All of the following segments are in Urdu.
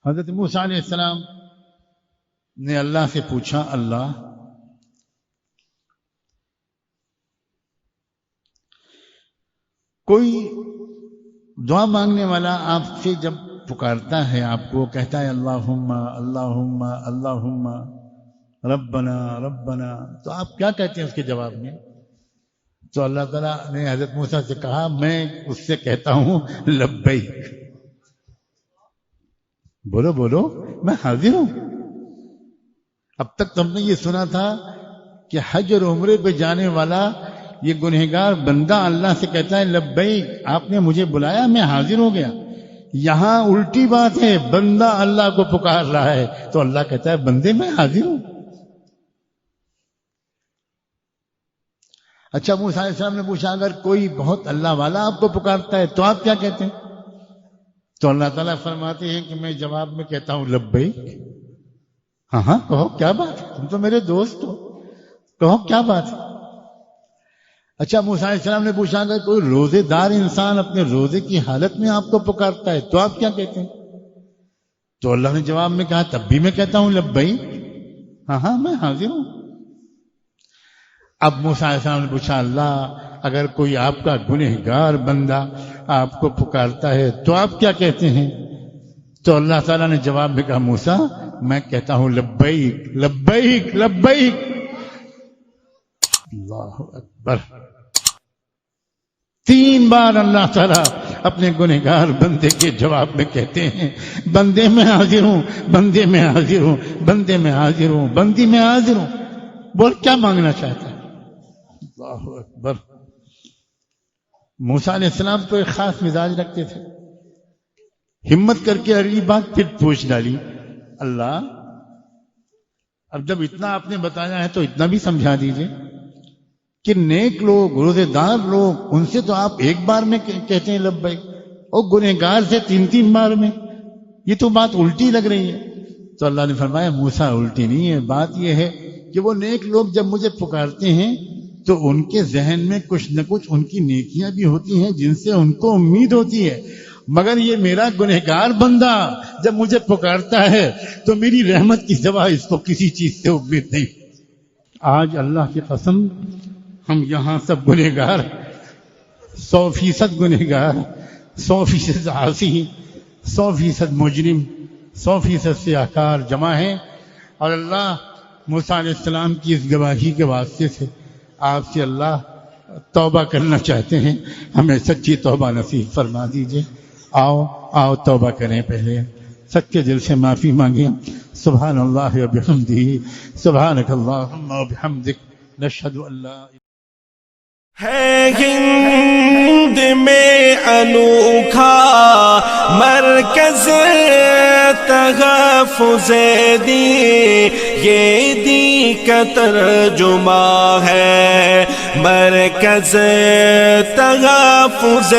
حضرت موسیٰ علیہ السلام نے اللہ سے پوچھا، اللہ کوئی دعا مانگنے والا آپ سے جب پکارتا ہے، آپ کو کہتا ہے اللہم اللہم اللہم ربنا ربنا، تو آپ کیا کہتے ہیں اس کے جواب میں؟ تو اللہ تعالیٰ نے حضرت موسیٰ سے کہا، میں اس سے کہتا ہوں لبیک، بولو بولو میں حاضر ہوں۔ اب تک تو ہم نے یہ سنا تھا کہ حج اور عمرے پہ جانے والا یہ گنہگار بندہ اللہ سے کہتا ہے لبیک، آپ نے مجھے بلایا میں حاضر ہو گیا۔ یہاں الٹی بات ہے، بندہ اللہ کو پکار رہا ہے تو اللہ کہتا ہے بندے میں حاضر ہوں۔ اچھا، موسیٰ علیہ السلام نے پوچھا اگر کوئی بہت اللہ والا آپ کو پکارتا ہے تو آپ کیا کہتے ہیں؟ تو اللہ تعالیٰ فرماتے ہیں کہ میں جواب میں کہتا ہوں لبیک، ہاں ہاں کہو کیا بات ہے، تم تو میرے دوست ہو، کہو کیا بات ہے۔ اچھا، موسیٰ علیہ السلام نے پوچھا اگر کوئی روزے دار انسان اپنے روزے کی حالت میں آپ کو پکارتا ہے تو آپ کیا کہتے ہیں؟ تو اللہ نے جواب میں کہا تب بھی میں کہتا ہوں لبیک، ہاں ہاں میں حاضر ہوں۔ اب موسیٰ علیہ السلام نے پوچھا اللہ اگر کوئی آپ کا گنہگار بندہ آپ کو پکارتا ہے تو آپ کیا کہتے ہیں؟ تو اللہ تعالیٰ نے جواب میں کہا موسیٰ میں کہتا ہوں لبیک لبیک لبیک۔ اللہ اکبر، 3 بار اللہ تعالیٰ اپنے گنہگار بندے کے جواب میں کہتے ہیں بندے میں حاضر ہوں، بندے میں حاضر ہوں، بندے میں حاضر ہوں، بندی میں حاضر ہوں۔ بول کیا مانگنا چاہتا ہے؟ اللہ اکبر۔ موسیٰ علیہ السلام تو ایک خاص مزاج رکھتے تھے، ہمت کر کے اگلی بات پھر پوچھ ڈالی، اللہ اب جب اتنا آپ نے بتایا ہے تو اتنا بھی سمجھا دیجئے کہ نیک لوگ روزے دار لوگ ان سے تو آپ ایک بار میں کہتے ہیں لبیک، اور گنہگار سے 3 بار میں، یہ تو بات الٹی لگ رہی ہے۔ تو اللہ نے فرمایا موسیٰ الٹی نہیں ہے، بات یہ ہے کہ وہ نیک لوگ جب مجھے پکارتے ہیں تو ان کے ذہن میں کچھ نہ کچھ ان کی نیکیاں بھی ہوتی ہیں جن سے ان کو امید ہوتی ہے، مگر یہ میرا گنہگار بندہ جب مجھے پکارتا ہے تو میری رحمت کی سوا اس کو کسی چیز سے امید نہیں۔ آج اللہ کی قسم ہم یہاں سب گنہگار، 100% گنہگار، 100% عاصی، 100% مجرم، 100% سیاہکار جمع ہیں، اور اللہ موسیٰ علیہ السلام کی اس گواہی کے واسطے سے آپ سے اللہ توبہ کرنا چاہتے ہیں، ہمیں سچی توبہ نصیب فرما دیجئے۔ آؤ توبہ کریں، پہلے سچے دل سے معافی مانگیں۔ سبحان اللہ و بحمدہ، سبحانک اللہم و بحمدک، نشہد ان لا ہے ہند میں انوکھا مرکز تحفظ دین، یہ دین کا ترجمہ ہے مرکز تحفظ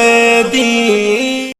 دین۔